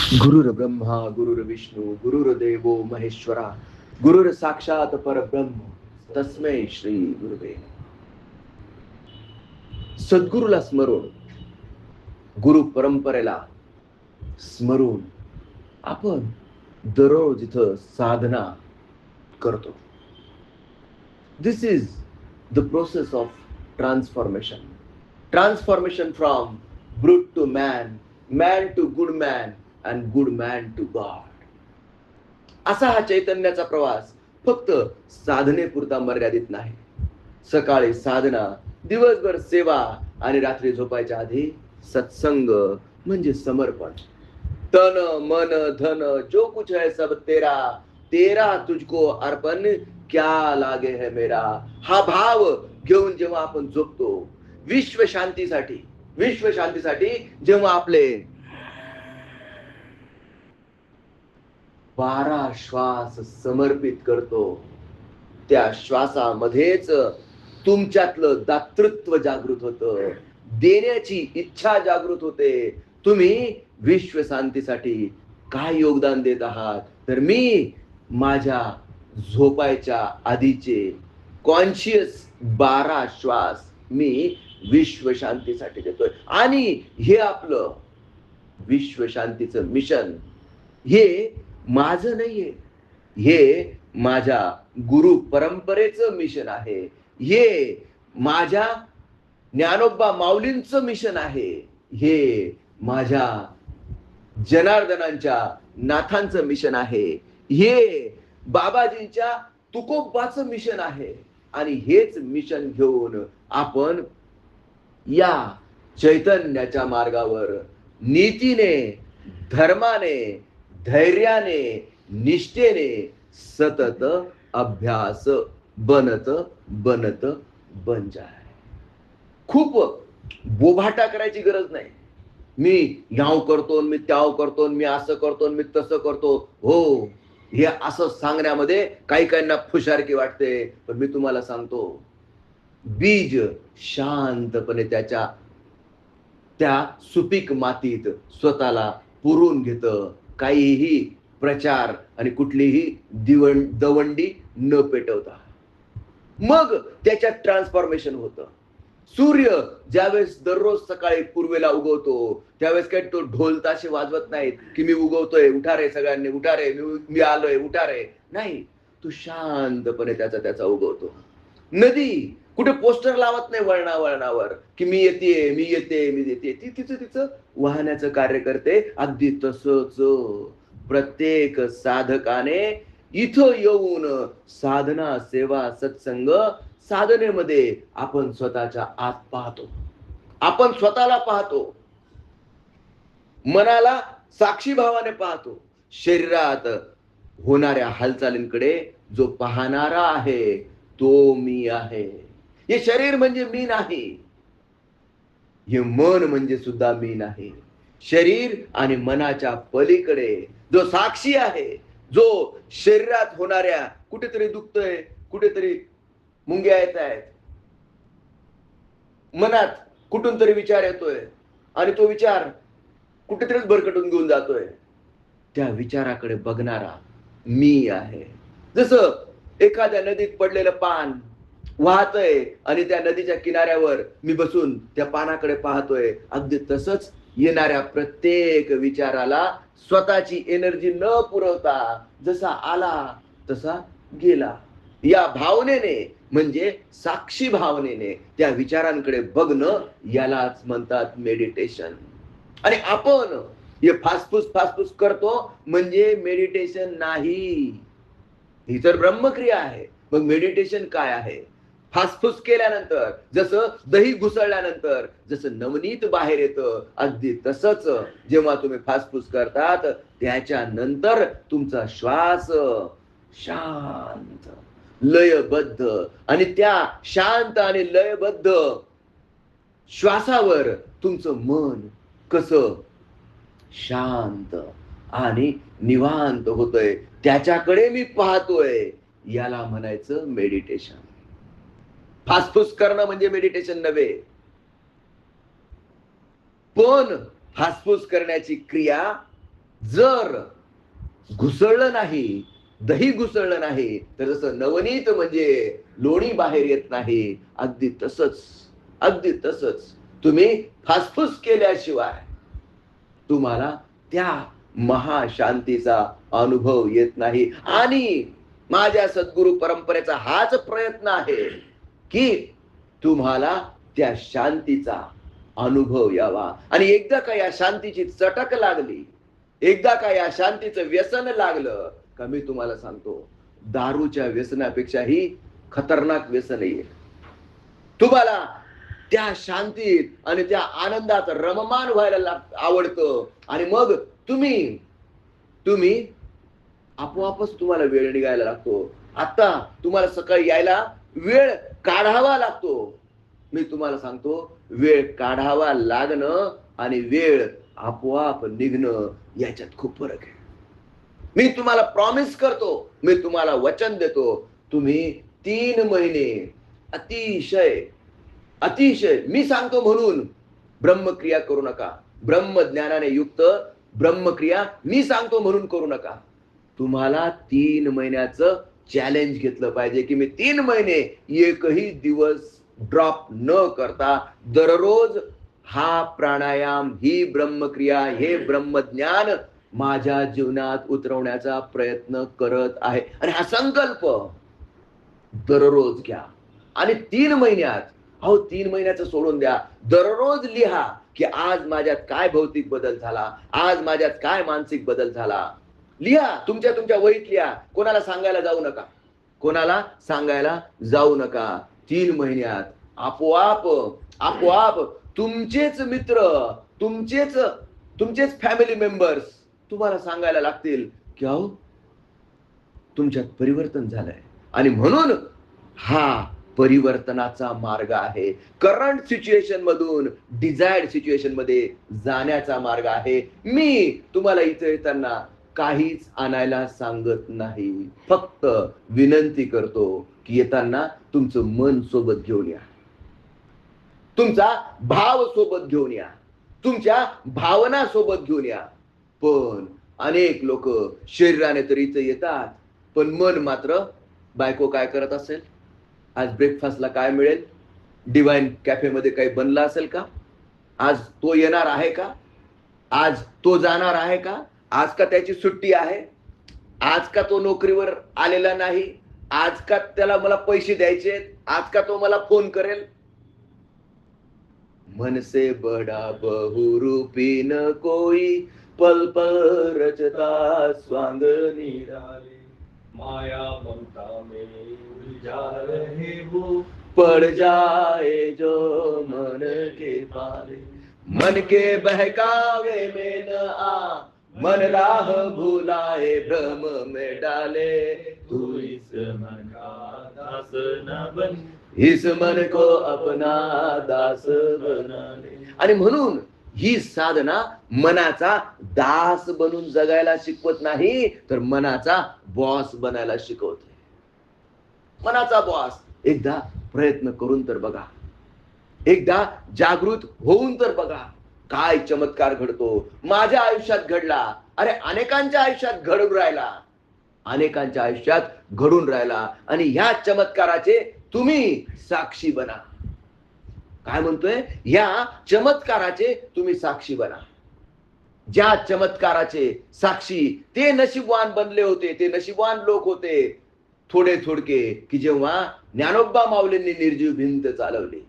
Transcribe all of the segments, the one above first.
गुरुर्ब्रह्मा गुरुर्विष्णू गुरुर्देवो महेश्वरा गुरुर साक्षात परब्रह्म तस्मै श्री गुरुवे. सद्गुरूला स्मरून, गुरु परंपरेला स्मरून आपण दररोज इथं साधना करतो. This is the process of transformation. Transformation from brute to man, man to good man and good man to God. असा हा चैतन्याचा प्रवास फक्त साधनेपुरता मर्यादित नाही. सकाळी साधना, दिवसभर सेवा आणि रात्री झोपायच्या आधी सत्संग म्हणजे समर्पण. तन मन धन जो कुछ है सब तेरा, तेरा तुझको अर्पण क्या लागे है मेरा. हा भाव घेऊन जेव्हा आपण झोपतो, विश्व शांतीसाठी जेव्हा आपले 12 श्वास समर्पित करतो, त्या श्वासामध्येच तुमच्यातलं दातृत्व जागृत होतं, देण्याची इच्छा जागृत होते. तुम्ही विश्व शांतीसाठी काय योगदान देत आहात? तर मी माझ्या झोपायच्या आधीचे कॉन्शियस 12 श्वास मी विश्व शांतीसाठी देतोय. आणि हे आपलं विश्व शांतीचं मिशन हे माझं नाहीये, हे माझ्या गुरु परंपरेचं मिशन आहे. हे माझ्या ज्ञानोबा माऊलींचं मिशन आहे. हे माझ्या जनार्दनांच्या नाथांचं मिशन आहे. हे बाबाजींच्या तुकोबाचं मिशन आहे. आणि हेच मिशन घेऊन आपण या चैतन्याच्या मार्गावर नीतीने, धर्माने, धैर्याने, निष्ठेने सतत अभ्यास बनत बन जाय. खूप बोभाटा करायची गरज नाही. मी ह्याव करतो, मी त्याव करतो, मी असं करतो, मी तसं करतो. हो, हे असं सांगण्यामध्ये काही काहींना फुशारकी वाटते. पण मी तुम्हाला सांगतो, बीज शांतपणे त्या सुपीक मातीत स्वतःला पुरून घेतं. काहीही प्रचार आणि कुठलीही दवंडी न पेटवता मग त्याच्यात ट्रान्सफॉर्मेशन होतं. सूर्य ज्यावेळेस दररोज सकाळी पूर्वेला उगवतो, त्यावेळेस काही तो ढोल ताशे वाजवत नाहीत की मी उगवतोय, उठा रे सगळ्यांनी, उठा रे, मी आलोय, उठा रे. नाही, तो शांतपणे त्याचा उगवतो. नदी कुठे पोस्टर लावत नाही वळणावर की मी येते. ती तिचं वाहण्याचं कार्य करते. अगदी तसंच प्रत्येक साधकाने इथं येऊन साधना, सेवा, सत्संग, साधनेमध्ये आपण स्वतःच्या आत पाहतो, आपण स्वतःला पाहतो, मनाला साक्षी भावाने पाहतो. शरीरात होणाऱ्या हालचालींकडे जो पाहणारा आहे तो मी आहे. हे शरीर म्हणजे मी नाही, हे मन म्हणजे सुद्धा मी नाही. शरीर आणि मनाच्या पलीकडे जो साक्षी आहे, जो शरीरात होणाऱ्या कुठेतरी दुखतोय, कुठेतरी मुंग्या येत आहेत, मनात कुठून तरी विचार येतोय आणि तो विचार कुठेतरीच भरकटून घेऊन जातोय, त्या विचाराकडे बघणारा मी आहे. जसं एखाद्या नदीत पडलेलं पान वाहतय आणि त्या नदीच्या किनाऱ्यावर मी बसून त्या पानाकडे पाहतोय, अगदी तसंच येणाऱ्या प्रत्येक विचाराला स्वतःची एनर्जी न पुरवता जसा आला तसा गेला, या भावनेने म्हणजे साक्षी भावनेने त्या विचारांकडे बघणं, यालाच म्हणतात मेडिटेशन. आणि आपण हे फासफूस करतो म्हणजे मेडिटेशन नाही, ही तर ब्रह्मक्रिया आहे. मग मेडिटेशन काय आहे? फासफूस केल्यानंतर, जसं दही घुसळल्यानंतर जसं नवनीत बाहेर येतं, अगदी तसंच जेव्हा तुम्ही फासफूस करतात त्याच्यानंतर तुमचा श्वास शांत, लयबद्ध, आणि त्या शांत आणि लयबद्ध श्वासावर तुमचं मन कसं शांत आणि निवांत होतंय, त्याच्याकडे मी पाहतोय, याला म्हणायचं मेडिटेशन. फासफूस करणं म्हणजे मेडिटेशन नव्हे. पण फासफूस करण्याची क्रिया जर घुसळलं नाही, दही घुसळलं नाही, तर जसं नवनीत म्हणजे लोणी बाहेर येत नाही, अगदी तसंच, अगदी तसंच तुम्ही फासफूस केल्याशिवाय तुम्हाला त्या महाशांतीचा अनुभव येत नाही. आणि माझ्या सद्गुरु परंपरेचा हाच प्रयत्न आहे की तुम्हाला त्या शांतीचा अनुभव यावा. आणि एकदा का या शांतीची चटक लागली, एकदा का या शांतीचं व्यसन लागलं का, मी तुम्हाला सांगतो, दारूच्या व्यसनापेक्षाही खतरनाक व्यसन येईल. तुम्हाला त्या शांतीत आणि त्या आनंदात रममान व्हायला आवडतं. आणि मग तुम्ही तुम्ही आपोआपच तुम्हाला वेळ निघायला लागतो. आता तुम्हाला सकाळी यायला वेळ काढावा लागतो. मी तुम्हाला सांगतो, वेळ काढावा लागणं आणि वेळ आपोआप निघणं याच्यात खूप फरक आहे. मी तुम्हाला प्रॉमिस करतो, मी तुम्हाला वचन देतो, तुम्ही 3 महिने अतिशय अतिशय, मी सांगतो म्हणून ब्रह्मक्रिया करू नका. ब्रह्मज्ञानाने युक्त ब्रह्मक्रिया मी सांगतो म्हणून करू नका. तुम्हाला 3 महिन्याचं चॅलेंज घेतलं पाहिजे की मी 3 महिने एकही दिवस ड्रॉप न करता दररोज हा प्राणायाम, ही ब्रह्मक्रिया, हे ब्रह्मज्ञान माझ्या जीवनात उतरवण्याचा प्रयत्न करत आहे. आणि हा संकल्प दररोज घ्या. आणि 3 महिन्यात, 3 महिन्याचं सोडून द्या, दररोज लिहा की आज माझ्यात काय भौतिक बदल झाला, आज माझ्यात काय मानसिक बदल झाला. लिहा, तुमच्या वहीत लिहा. कोणाला सांगायला जाऊ नका, कोणाला सांगायला जाऊ नका. 3 महिन्यात आपोआप आपोआप तुमचेच मित्र, तुमचेच फॅमिली मेंबर्स तुम्हाला सांगायला लागतील की अहो तुमच्यात परिवर्तन झालंय. आणि म्हणून हा परिवर्तनाचा मार्ग आहे. करंट सिच्युएशन मधून डिझायर्ड सिच्युएशन मध्ये जाण्याचा मार्ग आहे. मी तुम्हाला इथे येताना काहीच आणायला सांगत नाही, फक्त विनंती करतो की येताना तुमचं मन सोबत घेऊन या, तुमचा भाव सोबत घेऊन या, तुमच्या भावना सोबत घेऊन या. पण अनेक लोक शरीराने तर इथे येतात, पण मन मात्र, बायको काय करत असेल, आज ब्रेकफास्टला काय मिळेल, डिवाइन कॅफेमध्ये काही बनलं असेल का, आज तो येणार आहे का, आज तो जाणार आहे का, आज का त्याची सुट्टी आहे, आज का तो नोकरीवर आलेला नाही, आज का त्याला मला पैसे द्यायचे, आज का तो मला फोन करेल. मन से बड़ा बहुरूपी न कोई, पल पल रचता स्वांग निराले, माया ममता में उलझा रहे वो, पड़ जाए जो मन के पाले. मन के बहकावे में न आ, मन राह भुलाए भ्रम में डाले. तू इस मन का दास न बन, इस मन को अपना दास बना ले. आणि म्हणून ही साधना मनाचा दास बनून जगायला शिकवत नाही, तर मनाचा बॉस बनायला शिकवते. मनाचा बॉस. एकदा प्रयत्न करून तर बघा, एकदा जागृत होऊन तर बघा, काय चमत्कार घडतो. माझ्या आयुष्यात घडला, अरे अनेकांच्या आयुष्यात घडून राहिला, अनेकांच्या आयुष्यात घडून राहिला. आणि ह्या चमत्काराचे तुम्ही साक्षी बना. काय म्हणतोय, या चमत्काराचे तुम्ही साक्षी बना. ज्या चमत्काराचे साक्षी ते नशीबवान बनले होते, ते नशीबवान लोक होते थोडे थोडके, की जेव्हा ज्ञानोबा माऊलींनी निर्जीव भिंत चालवली.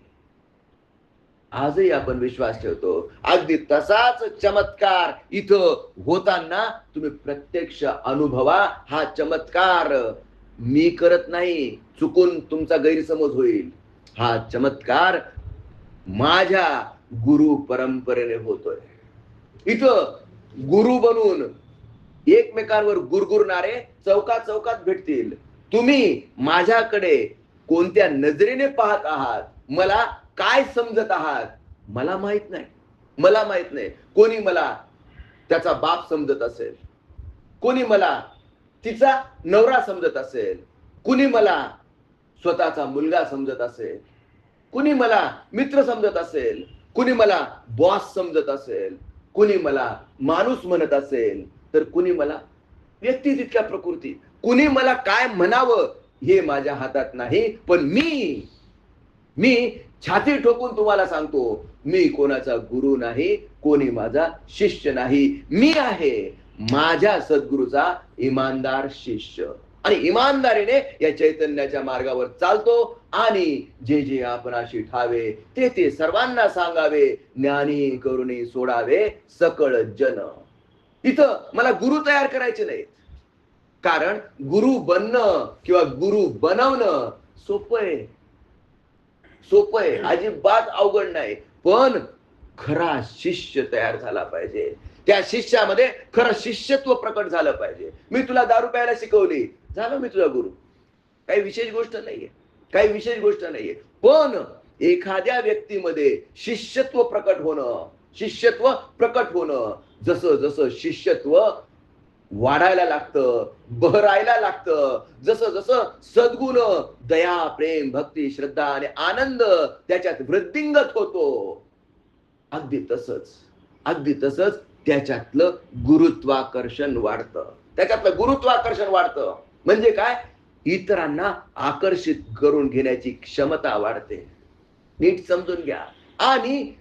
आजही आपण विश्वास ठेवतो, अगदी तसाच चमत्कार इथं होताना तुम्ही प्रत्यक्ष अनुभवा. हा चमत्कार मी करत नाही, चुकून तुमचा गैरसमज होईल. हा चमत्कार माझ्या गुरु परंपरेने होतोय. इथं गुरु बनून एकमेकांवर गुरगुरणारे चौकात चौकात भेटतील. तुम्ही माझ्याकडे कोणत्या नजरेने पाहत आहात, मला काय समजत आहात, मला माहित नाही. मला माहित नाही. कोणी मला त्याचा बाप समजत असेल, कोणी मला तिचा नवरा समजत असेल, कुणी मला स्वतःचा मुलगा समजत असेल, कुणी मला मित्र समजत असेल, कुणी मला बॉस समजत असेल, कुणी मला माणूस म्हणत असेल. तर कुणी मला व्यक्ती तितक्या प्रकृती, कुणी मला काय म्हणावं हे माझ्या हातात नाही. पण मी छाती ठोकून तुम्हाला सांगतो, मी कोणाचा गुरु नाही, कोणी माझा शिष्य नाही. मी आहे माझ्या सद्गुरूचा इमानदार शिष्य आणि इमानदारीने या चैतन्याच्या मार्गावर चालतो. आणि जे जे आपणाशी ठावे ते ते सर्वांना सांगावे, ज्ञानी करुणी सोडावे सकळ जन. इथं मला गुरु तयार करायचे नाहीत, कारण गुरु बनणं किंवा गुरु बनवणं सोपं आहे, सोपं आहे, अजिबात अवघड नाही. पण खरा शिष्य तयार झाला पाहिजे, त्या शिष्यामध्ये खरं शिष्यत्व प्रकट झालं पाहिजे. मी तुला दारू प्यायला शिकवली, झालं मी तुझा गुरु, काही विशेष गोष्ट नाहीये, काही विशेष गोष्ट नाहीये. पण एखाद्या व्यक्तीमध्ये शिष्यत्व प्रकट होणं, शिष्यत्व प्रकट होणं, जसं जसं शिष्यत्व वाढायला लागतं, बहरायला लागतं, जसं जसं सद्गुण, दया, प्रेम, भक्ती, श्रद्धा आणि आनंद त्याच्यात वृद्धिंगत होतो, अगदी तसंच त्याच्यातलं गुरुत्वाकर्षण वाढतं. त्याच्यातलं गुरुत्वाकर्षण वाढतं म्हणजे काय, इतरांना आकर्षित करून घेण्याची क्षमता वाढते. नीट समजून घ्या. आणि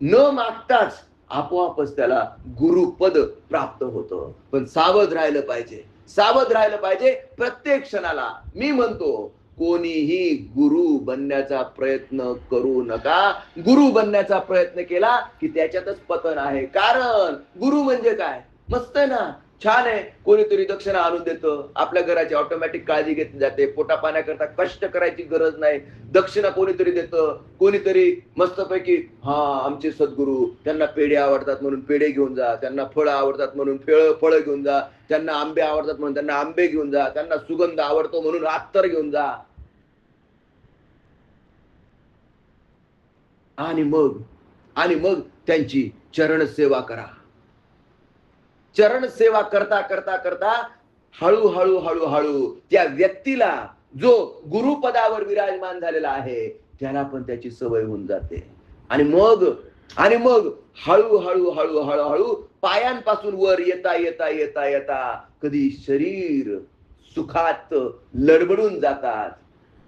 न मागताच आपोआपच त्याला गुरुपद प्राप्त होतं. पण सावध राहिलं पाहिजे, सावध राहिलं पाहिजे प्रत्येक क्षणाला. मी म्हणतो, कोणीही गुरु बनण्याचा प्रयत्न करू नका. गुरु बनण्याचा प्रयत्न केला की त्याच्यातच पतन आहे. कारण गुरु म्हणजे काय, मस्त आहे ना, छान आहे, कोणीतरी दक्षिणा आणून देतं, आपल्या घराची ऑटोमॅटिक काळजी घेतली जाते, पोटा पाण्याकरता कष्ट करायची गरज नाही, दक्षिणा कोणीतरी देतं, कोणीतरी मस्तपैकी, हा आमचे सद्गुरू, त्यांना पेढे आवडतात म्हणून पेढे घेऊन जा, त्यांना फळं आवडतात म्हणून फळं घेऊन जा, त्यांना आंबे आवडतात म्हणून त्यांना आंबे घेऊन जा, त्यांना सुगंध आवडतो म्हणून अत्तर घेऊन जा. आणि मग त्यांची चरण सेवा करा. चरण सेवा करता करता करता हळू त्या व्यक्तीला, जो गुरुपदावर विराजमान झालेला आहे, त्याला पण त्याची सवय होऊन जाते. आणि मग हळू पायांपासून वर येता येता येता येता कधी शरीर सुखात लडबडून जातात.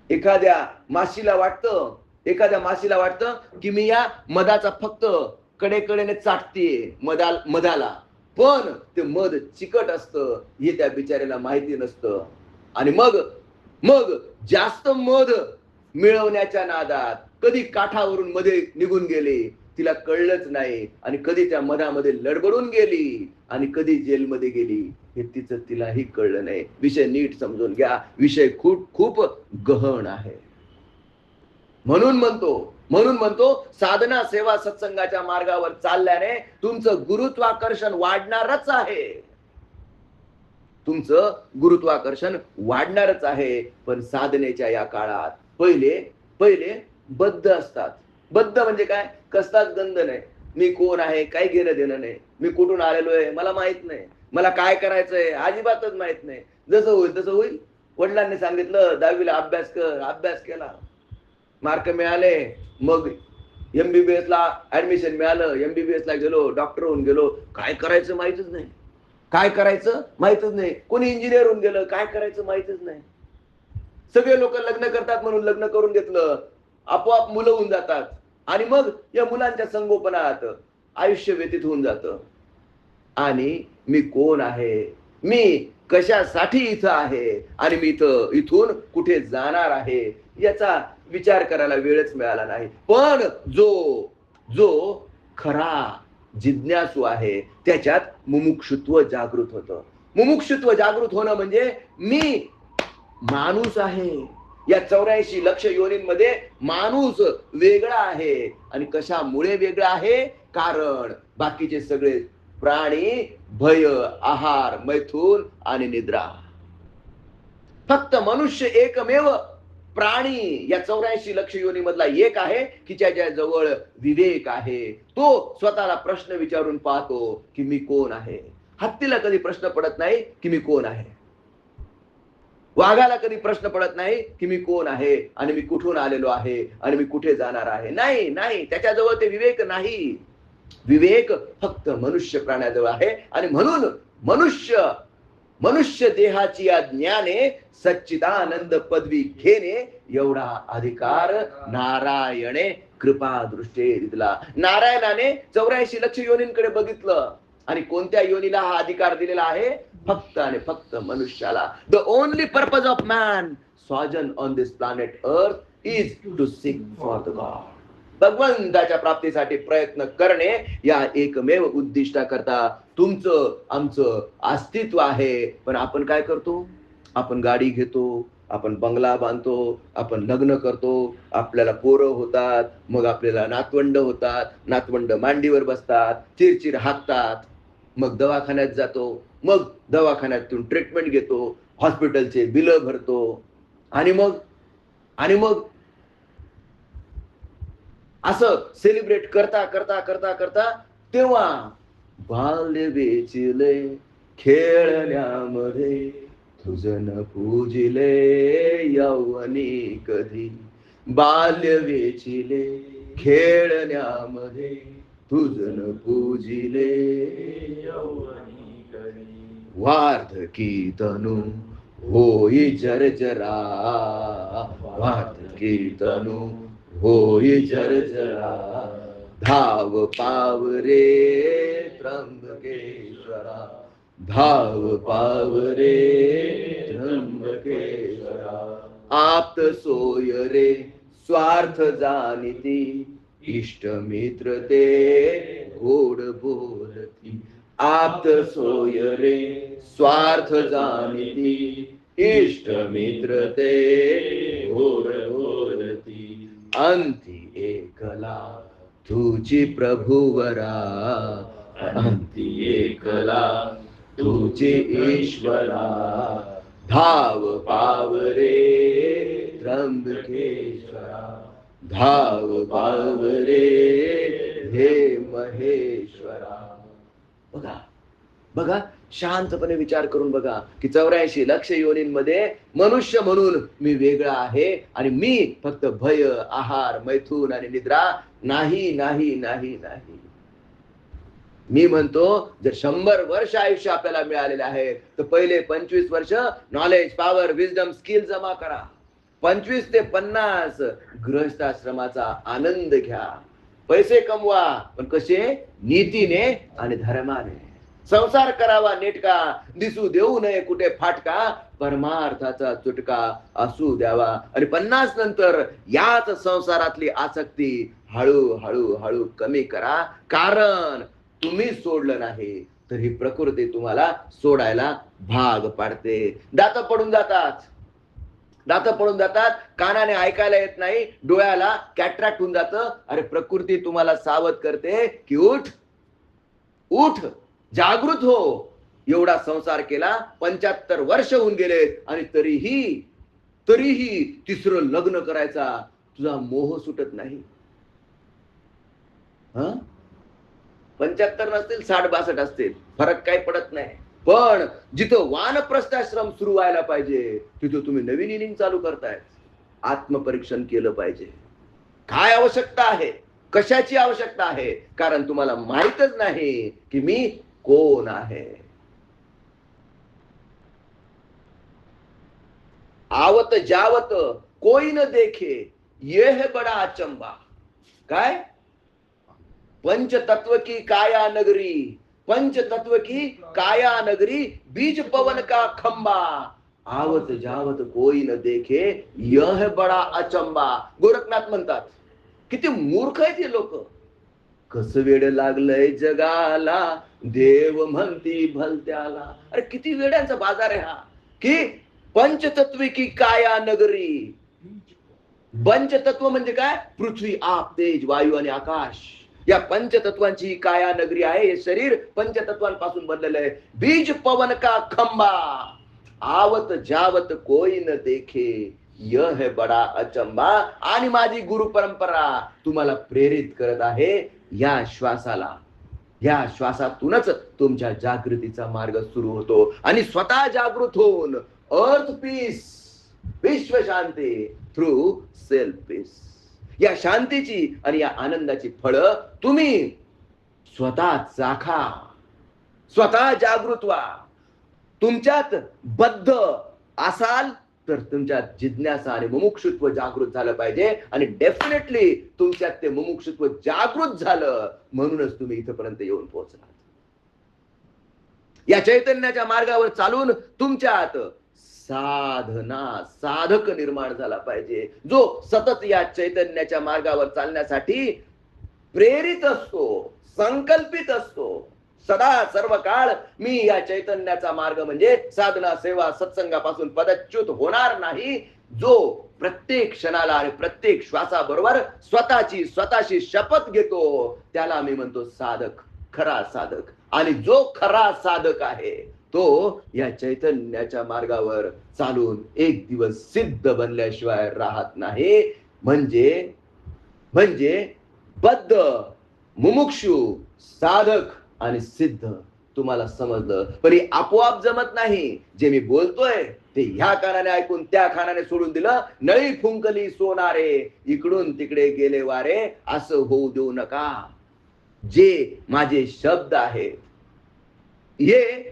एखाद्या माशीला वाटतं की मी या मधाचा फक्त कडेकडेने चाटते मधाला, पण ते मध चिकट असतं हे त्या बिचाऱ्याला माहिती नसतं. आणि मग जास्त मध मिळवण्याच्या नादात कधी काठावरून मध्ये निघून गेले, तिला कळलंच नाही, आणि कधी त्या मधामध्ये लडबडून गेली आणि कधी जेलमध्ये गेली, हे तिलाही कळलं नाही. विषय नीट समजून घ्या, विषय खूप गहन आहे. म्हणून म्हणतो साधना सेवा सत्संगाच्या मार्गावर चालल्याने तुमचं गुरुत्वाकर्षण वाढणारच आहे, तुमचं गुरुत्वाकर्षण वाढणारच आहे. पण साधनेच्या या काळात पहिले बद्ध असतात. बद्ध म्हणजे काय, कसलाच गंध नाही, मी कोण आहे काही घेणं देणं नाही, मी कुठून आलेलो आहे मला माहित नाही, मला काय करायचंय अजिबातच माहित नाही, जसं होईल तसं होईल. वडिलांनी सांगितलं 10वीला अभ्यास कर, अभ्यास केला, मार्क मिळाले, मग MBBS ला ऍडमिशन मिळालं, MBBS ला गेलो, डॉक्टर होऊन गेलो, काय करायचं माहितच नाही, काय करायचं माहितच नाही. कोणी इंजिनियर होऊन गेलं, काय करायचं माहितच नाही. सगळे लोक लग्न करतात म्हणून लग्न करून घेतलं, आपोआप मुलं होऊन जातात, आणि मग या मुलांच्या संगोपनात आयुष्य व्यतीत होऊन जातं. आणि मी कोण आहे, मी कशासाठी इथं आहे, आणि मी इथून कुठे जाणार आहे याचा विचार करायला वेळच मिळाला नाही. पण जो खरा जिज्ञासू आहे त्याच्यात मुमुक्षुत्व जागृत होतं. मुमुक्षुत्व जागृत होणं म्हणजे मी माणूस आहे, या 84 लक्ष योनींमध्ये माणूस वेगळा आहे. आणि कशामुळे वेगळा आहे, कारण बाकीचे सगळे प्राणी भय, आहार, मैथून आणि निद्रा, फक्त मनुष्य एकमेव प्राणी या 84 लक्ष योनी मधला एक आहे की ज्याच्या जवळ विवेक आहे. तो स्वतःला प्रश्न विचारून पाहतो की मी कोण आहे. हत्तीला कधी प्रश्न पडत नाही की मी कोण आहे, वाघाला कधी प्रश्न पडत नाही की मी कोण आहे आणि मी कुठून आलेलो आहे आणि मी कुठे जाणार आहे. नाही, त्याच्याजवळ ते विवेक नाही. विवेक फक्त मनुष्य प्राण्याजवळ आहे. आणि म्हणून मनुष्य देहाची या ज्ञाने सच्चिदानंद पदवी घेणे एवढा अधिकार नारायणे कृपा दृष्टे दिला. नारायणाने 84 लक्ष योनींकडे बघितलं आणि कोणत्या योनीला हा अधिकार दिलेला आहे? फक्त आणि फक्त मनुष्याला. The only purpose of man sojourn on this planet earth is to seek for the God. भगवंताच्या प्राप्तीसाठी प्रयत्न करणे या एकमेव उद्दिष्टाकरता तुमचं आमचं अस्तित्व आहे. पण आपण काय करतो? आपण गाडी घेतो, आपण बंगला बांधतो, आपण लग्न करतो, आपल्याला पोरं होतात, मग आपल्याला नातवंड होतात, नातवंड मांडीवर बसतात, चिरचिर हाकतात, मग दवाखान्यात जातो, मग दवाखान्यातून ट्रीटमेंट घेतो, हॉस्पिटलचे बिल भरतो आणि मग असं सेलिब्रेट करता करता करता करता तेव्हा बाल्य वेचिले खेळण्यामध्ये तुझन पूजिले यौवनी कधी. बाल्य वेचिले खेळण्यामध्ये तुझन पूजिले यौवनी कधी. वार्धकी तनु होई जर्जरा, वार्धकी तनु होई जर्जरा. धाव पाव रे त्र्यंबकेश्वरा, धाव पाव रे त्र्यंबकेश्वरा. आप्त सोय रे स्वार्थ जाणिती, इष्ट मित्र ते गोड बोलती. आप्त सोय रे स्वार्थ जाणिती, इष्ट मित्र ते गोड बोलती. अंती एकला तुझी प्रभुवरा, अंती एकला तुझे ईश्वरा. धाव पाव रे त्र्यंबकेश्वरा, धाव पाव रे हे महेश्वरा. बघा बघा, शांतपणे विचार करून बघा की 84 लक्ष योनींमध्ये मनुष्य म्हणून मी वेगळा आहे आणि मी फक्त भय, आहार, मैथून आणि निद्रा नाही नाही नाही नाही. मी म्हणतो जर 100 वर्ष आयुष्य आपल्याला मिळालेले आहे तर पहिले 25 वर्ष नॉलेज, पॉवर, विजडम, स्किल जमा करा. 25 ते 50 गृहस्थाश्रमाचा आनंद घ्या. पैसे कमवा, पण कसे? नीतीने आणि धर्माने. संसार करावा नेटका, दिसू देऊ नये कुठे फाटका, परमार्थाचा चुटका असू द्यावा. आणि 50 नंतर याच संसारातली आसक्ती हळू हळू कमी करा. कारण तुम्ही सोडलं नाही तर ही प्रकृती तुम्हाला सोडायला भाग पाडते. दात पडून जातात, कानाने ऐकायला येत नाही, डोळ्याला कॅट्रॅक्ट होऊन जातं. अरे प्रकृती तुम्हाला सावध करते की उठ उठ, जागृत हो. एवढा संसार केला, 75 वर्ष होऊन गेलेत आणि तरीही तिसरं लग्न करायचा तुझा मोह सुटत नाही. 75 नसतील, 60-62 असतील, फरक काही पडत नाही. पण जिथं वानप्रस्थाश्रम सुरू व्हायला पाहिजे तिथं तुम्ही नवीन इनिंग चालू करताय. आत्मपरीक्षण केलं पाहिजे. काय आवश्यकता आहे, कशाची आवश्यकता आहे, कारण तुम्हाला माहितच नाही की मी कोण आहे. आवत जावत कोई न देखे ये है बड़ा अचंबा. काय? पंचतत्व की काया नगरी, पंचतत्व की काया नगरी, बीज पवन का खंबा. आवत जावत कोई न देखे यह है बड़ा अचंबा. गोरखनाथ म्हणतात. किती मूर्ख आहेत हे लोक. कसं वेड लागलंय जगाला, देव म्हणती भलत्याला. अरे किती वेड्यांचा बाजार आहे हा. की पंचतत्व की काया नगरी. पंचतत्व म्हणजे काय? पृथ्वी, आप, तेज, वायू आणि आकाश. या पंचतत्वांची काया नगरी आहे. हे शरीर पंचतत्वांपासून बनलेलं आहे. बीज पवन का खंबा, आवत जावत कोई न देखे यह है बडा अचंबा. आणि माझी गुरु परंपरा तुम्हाला प्रेरित करत आहे या श्वासाला. या श्वासातूनच तुमच्या जागृतीचा मार्ग सुरू होतो. आणि स्वतः जागृत होऊन अर्थ पीस, विश्व शांती थ्रू सेल्फ पीस. या शांतीची आणि या आनंदाची फळं तुम्ही स्वतः चाखा, स्वतः जागृत व्हा. तुमच्यात बद्ध असाल तर तुमच्यात जिज्ञासा आणि मुमुक्षुत्व जागृत झालं पाहिजे, आणि डेफिनेटली तुमच्यात ते मुमुक्षुत्व जागृत झालं म्हणूनच तुम्ही इथपर्यंत येऊन पोहोचलात. या चैतन्याच्या मार्गावर चालून तुमच्यात साधक निर्माण झाला पाहिजे, जो सतत या चैतन्याच्या मार्गावर चालण्यासाठी प्रेरित असतो, संकल्पित असतो. सदा सर्व काळ मी या चैतन्याचा मार्ग म्हणजे साधना, सेवा, सत्संगापासून पदच्युत होणार नाही, जो प्रत्येक क्षणाला आणि प्रत्येक श्वासाबरोबर स्वतःशी शपथ घेतो, त्याला मी म्हणतो साधक, खरा साधक. आणि जो खरा साधक आहे तो या चैतन्याच्या मार्गावर चालून एक दिवस सिद्ध बनल्याशिवाय राहत नाही. म्हणजे बद्ध, मुमुक्षु, साधक आणि सिद्ध तुम्हाला समजलं. पण हे आपोआप जमत नाही. जे मी बोलतोय ते ह्या कानाने ऐकून त्या कानाने सोडून दिलं. नळी फुंकली सोनारे, इकडून तिकडे गेले वारे, असं होऊ देऊ नका. जे माझे शब्द आहेत, हे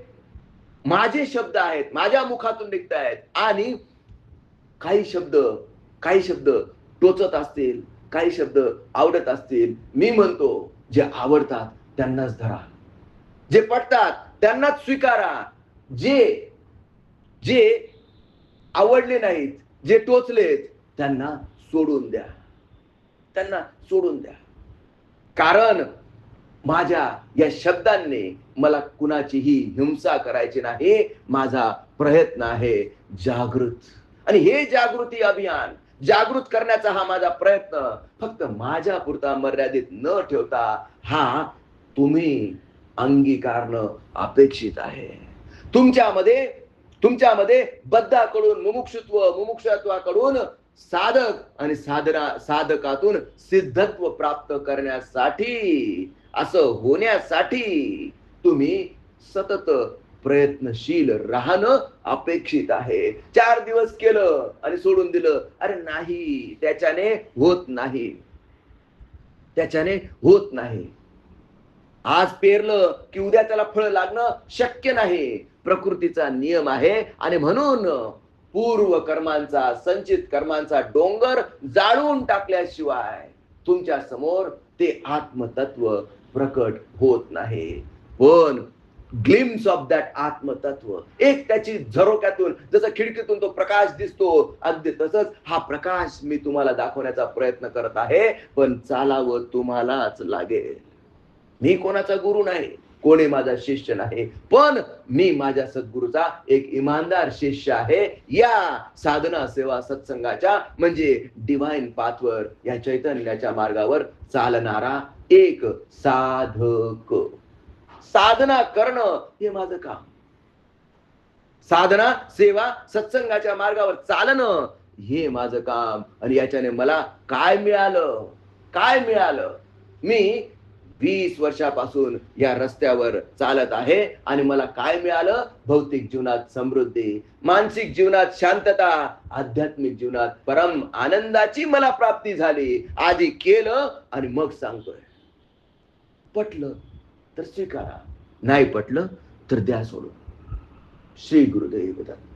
माझे शब्द आहेत, माझ्या मुखातून निघत आहेत, आणि काही शब्द टोचत असतील, काही शब्द आवडत असतील. मी म्हणतो जे आवडतात त्यांनाच धरा, जे पटतात त्यांनाच स्वीकारा, जे आवडले नाहीत, जे टोचलेत त्यांना सोडून द्या, कारण माझ्या या शब्दांनी मला कुणाचीही हिंसा करायची नाही. माझा प्रयत्न आहे जागृत, आणि हे जागृती अभियान, जागृत करण्याचा हा माझा प्रयत्न फक्त माझ्या पुरता मर्यादित न ठेवता हा तुम्ही अंगीकारणं अपेक्षित आहे. तुमच्यामध्ये बद्धाकडून मुमुक्षत्वाकडून साधक आणि साधकातून सिद्धत्व प्राप्त करण्यासाठी, असं होण्यासाठी तुम्ही सतत प्रयत्नशील राहणं अपेक्षित आहे. 4 दिवस केलं आणि सोडून दिलं, अरे नाही, त्याच्याने होत नाही. आज पेरलं की उद्या त्याला फळ लागणं शक्य नाही. प्रकृतीचा नियम आहे, आणि म्हणून पूर्व कर्मांचा, संचित कर्मांचा डोंगर जाळून टाकल्याशिवाय तुमच्या समोर ते आत्मतत्व प्रकट होत नाही. पण ग्लिम्स ऑफ दॅट आत्मतत्व, एक त्याची झरोक्यातून, जसं खिडकीतून तो प्रकाश दिसतो, अगदी तसंच हा प्रकाश मी तुम्हाला दाखवण्याचा प्रयत्न करत आहे. पण चालावं तुम्हालाच लागेल. मी कोणाचा गुरु नाही, कोणी माझा शिष्य नाही, पण मी माझ्या सद्गुरूचा एक इमानदार शिष्य आहे. या साधना, सेवा, सत्संगाच्या म्हणजे डिवाइन पाथवर, या चैतन्याच्या मार्गावर चालणारा एक साधक. साधना करणं हे माझं काम. साधना, सेवा, सत्संगाच्या मार्गावर चालणं हे माझं काम. आणि याच्याने मला काय मिळालं? मी 20 वर्षापासून या रस्त्यावर चालत आहे, आणि मला काय मिळालं? भौतिक जीवनात समृद्धी, मानसिक जीवनात शांतता, आध्यात्मिक जीवनात परम आनंदाची मला प्राप्ती झाली. आधी केलं आणि मग सांगतोय. पटलं तर स्वीकारा, नाही पटलं तर द्या सोडून. श्री गुरुदेव दत्त.